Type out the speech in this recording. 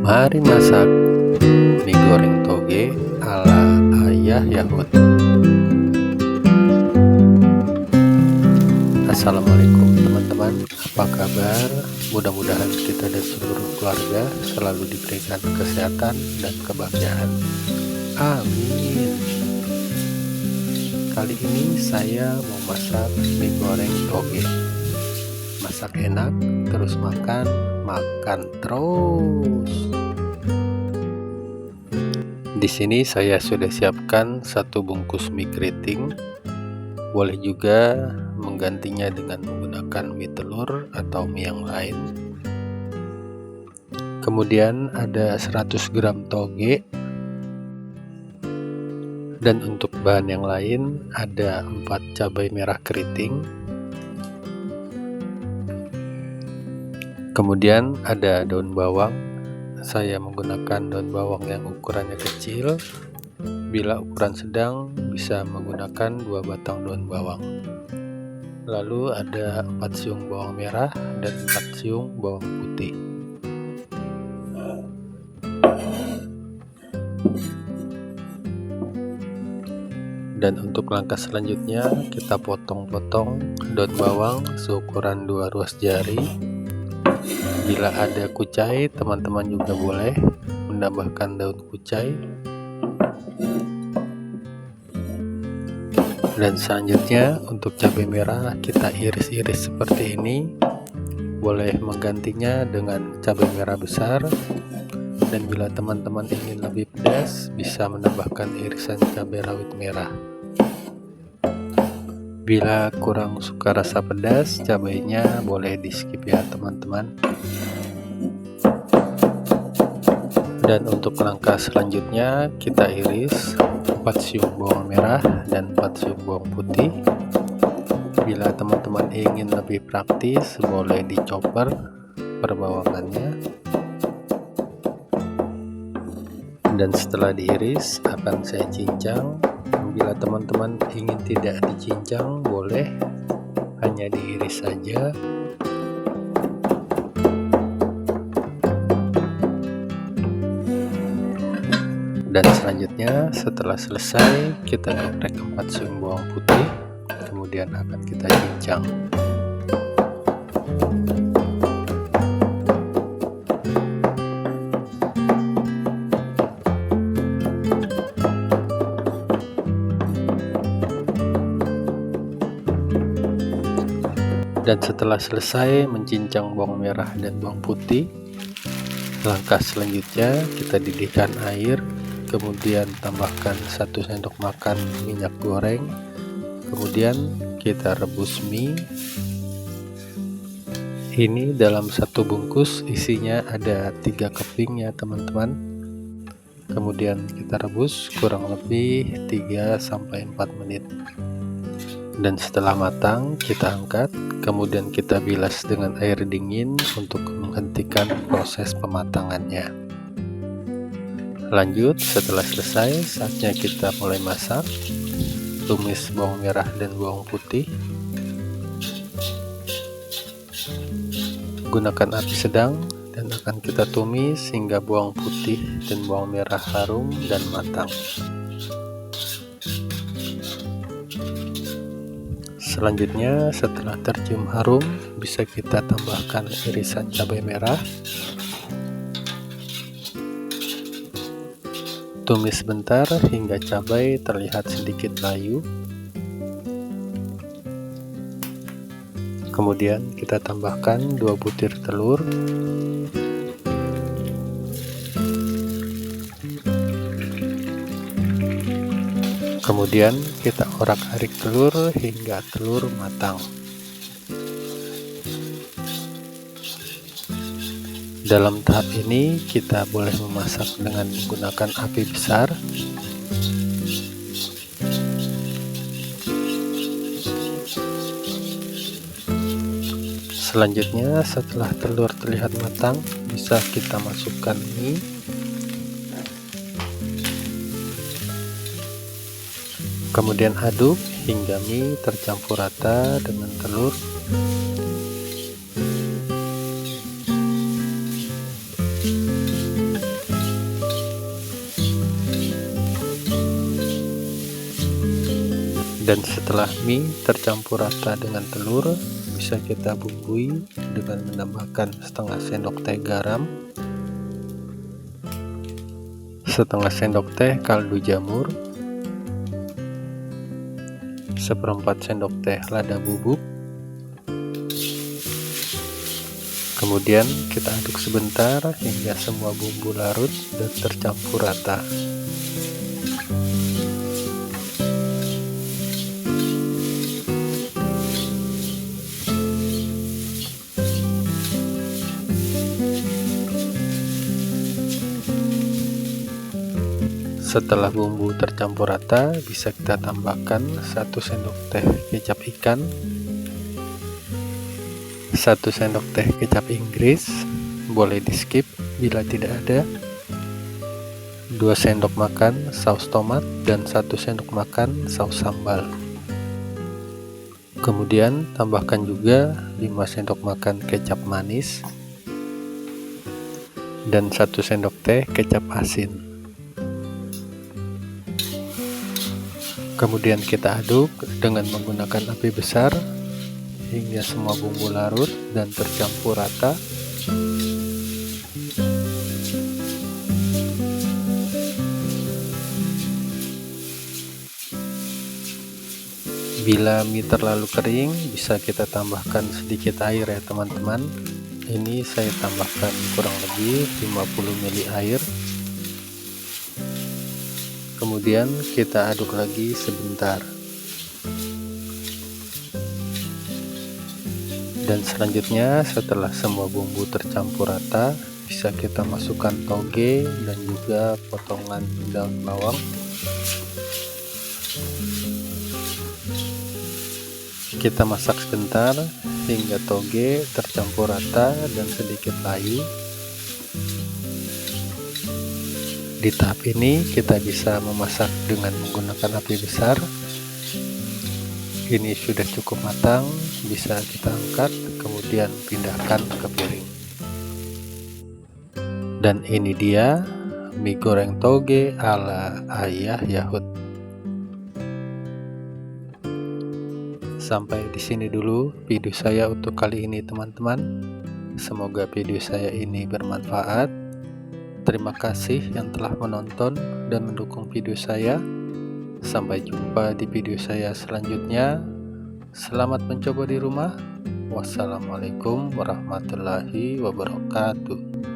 Mari masak mie goreng toge ala Ayah Yahud. Assalamualaikum teman-teman, apa kabar? Mudah-mudahan kita dan seluruh keluarga selalu diberikan kesehatan dan kebahagiaan. Amin. Kali ini saya mau masak mie goreng toge. Masak enak, terus makan terus. Di sini saya sudah siapkan 1 bungkus mie keriting. Boleh juga menggantinya dengan menggunakan mie telur atau mie yang lain. Kemudian ada 100 gram toge. Dan untuk bahan yang lain ada 4 cabai merah keriting. Kemudian ada daun bawang. Saya menggunakan daun bawang yang ukurannya kecil. Bila ukuran sedang bisa menggunakan 2 batang daun bawang. Lalu ada 4 siung bawang merah dan 4 siung bawang putih. Dan untuk langkah selanjutnya kita potong-potong daun bawang seukuran 2 ruas jari. Bila ada kucai, teman-teman juga boleh menambahkan daun kucai. Dan selanjutnya untuk cabai merah kita iris-iris seperti ini. Boleh menggantinya dengan cabai merah besar. Dan bila teman-teman ingin lebih pedas, bisa menambahkan irisan cabai rawit merah. Bila kurang suka rasa pedas, cabainya boleh di skip ya teman-teman. Dan untuk langkah selanjutnya kita iris 4 siung bawang merah dan 4 siung bawang putih. Bila teman-teman ingin lebih praktis, boleh di chopper per bawangannya. Dan setelah diiris akan saya cincang. Bila teman-teman ingin tidak dicincang, boleh hanya diiris saja. Dan selanjutnya setelah selesai kita geprek 4 siung bawang putih, kemudian akan kita cincang. Dan setelah selesai mencincang bawang merah dan bawang putih, langkah selanjutnya kita didihkan air, kemudian tambahkan 1 sendok makan minyak goreng, kemudian kita rebus mie. Ini dalam 1 bungkus isinya ada 3 keping ya teman-teman. Kemudian kita rebus kurang lebih 3-4 menit. Dan setelah matang kita angkat, kemudian kita bilas dengan air dingin untuk menghentikan proses pematangannya. Lanjut, setelah selesai saatnya kita mulai masak. Tumis bawang merah dan bawang putih. Gunakan api sedang dan akan kita tumis hingga bawang putih dan bawang merah harum dan matang. Selanjutnya setelah tercium harum, bisa kita tambahkan irisan cabai merah. Tumis sebentar hingga cabai terlihat sedikit layu. Kemudian kita tambahkan 2 butir telur. Kemudian kita orak-arik telur hingga telur matang. Dalam tahap ini kita boleh memasak dengan menggunakan api besar. Selanjutnya setelah telur terlihat matang, bisa kita masukkan mie. Kemudian aduk hingga mie tercampur rata dengan telur. Dan setelah mie tercampur rata dengan telur, bisa kita bumbui dengan menambahkan setengah sendok teh garam, setengah sendok teh kaldu jamur, seperempat sendok teh lada bubuk. Kemudian kita aduk sebentar hingga semua bumbu larut dan tercampur rata. Setelah bumbu tercampur rata, bisa kita tambahkan 1 sendok teh kecap ikan, 1 sendok teh kecap Inggris, boleh di skip bila tidak ada, 2 sendok makan saus tomat, dan 1 sendok makan saus sambal. Kemudian tambahkan juga 5 sendok makan kecap manis dan 1 sendok teh kecap asin. Kemudian kita aduk dengan menggunakan api besar hingga semua bumbu larut dan tercampur rata. Bila mie terlalu kering, bisa kita tambahkan sedikit air ya teman-teman. Ini saya tambahkan kurang lebih 50 ml air. Kemudian kita aduk lagi sebentar. Dan selanjutnya setelah semua bumbu tercampur rata, bisa kita masukkan toge dan juga potongan daun bawang. Kita masak sebentar hingga toge tercampur rata dan sedikit layu. Di tahap ini kita bisa memasak dengan menggunakan api besar. Ini sudah cukup matang, bisa kita angkat, kemudian pindahkan ke piring. Dan ini dia mie goreng toge ala Ayah Yahud. Sampai di sini dulu video saya untuk kali ini teman-teman. Semoga video saya ini bermanfaat. Terima kasih yang telah menonton dan mendukung video saya. Sampai jumpa di video saya selanjutnya. Selamat mencoba di rumah. Wassalamualaikum warahmatullahi wabarakatuh.